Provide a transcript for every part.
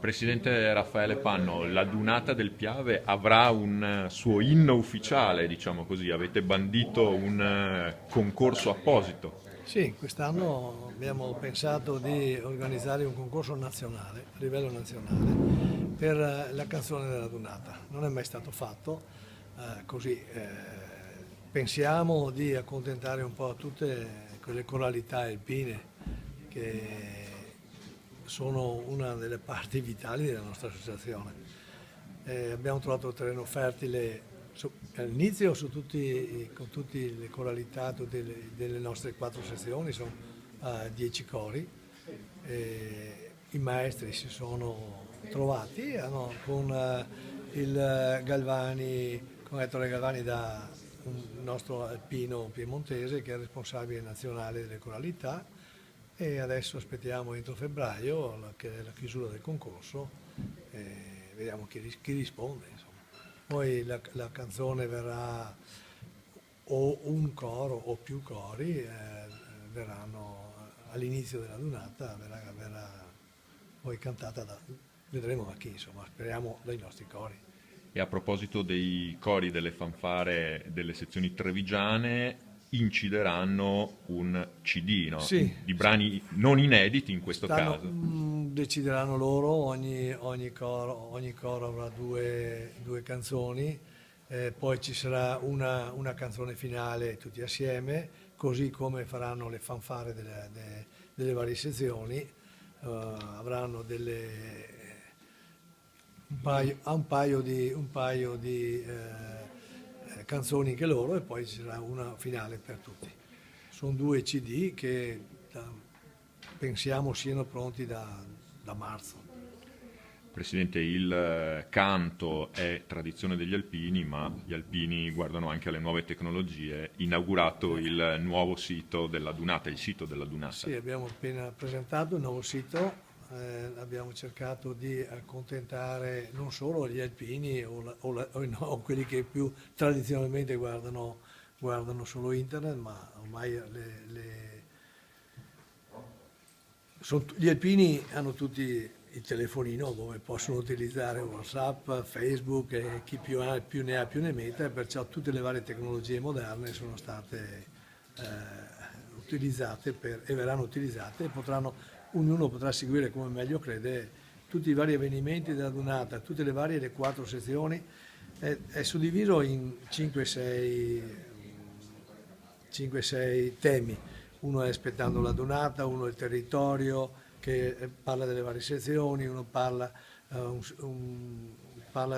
Presidente Raffaele Panno, la Dunata del Piave avrà un suo inno ufficiale, diciamo così. Avete bandito un concorso apposito. Sì, quest'anno abbiamo pensato di organizzare un concorso nazionale, a livello nazionale, per la canzone della Dunata. Non è mai stato fatto, così pensiamo di accontentare un po' tutte quelle coralità alpine che sono una delle parti vitali della nostra associazione. Abbiamo trovato terreno fertile all'inizio con tutte le coralità, delle nostre 4 sezioni, sono 10 cori. I maestri si sono trovati con il Galvani, con Ettore Galvani da un nostro alpino piemontese che è responsabile nazionale delle coralità, e adesso aspettiamo entro febbraio che è la chiusura del concorso e vediamo chi risponde, insomma. Poi la canzone verrà o un coro o più cori, verranno all'inizio della Dunata, verrà poi cantata vedremo da chi, insomma, speriamo dai nostri cori. E a proposito dei cori delle fanfare delle sezioni trevigiane, incideranno un CD, no? Sì, Di brani non inediti in questo caso. decideranno loro, ogni coro avrà due canzoni, poi ci sarà una canzone finale tutti assieme, così come faranno le fanfare delle varie sezioni, avranno un paio di canzoni anche loro, e poi ci sarà una finale per tutti. Sono 2 CD che pensiamo siano pronti da marzo. Presidente, il canto è tradizione degli alpini, ma gli alpini guardano anche alle nuove tecnologie. Inaugurato il nuovo sito della Dunata, il sito della Dunata. Sì, abbiamo appena presentato il nuovo sito, abbiamo cercato di accontentare non solo gli alpini o quelli che più tradizionalmente guardano solo internet, ma ormai gli alpini hanno tutti il telefonino dove possono utilizzare WhatsApp, Facebook, e chi più ne ha più ne metta, e perciò tutte le varie tecnologie moderne sono state utilizzate e verranno utilizzate, e ognuno potrà seguire come meglio crede tutti i vari avvenimenti della Dunata, tutte le 4 sezioni. È suddiviso in 5-6 temi. Uno è aspettando la Dunata, uno è il territorio, che parla delle varie sezioni, uno parla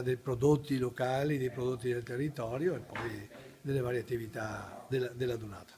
dei prodotti locali, dei prodotti del territorio, e poi delle varie attività della Dunata.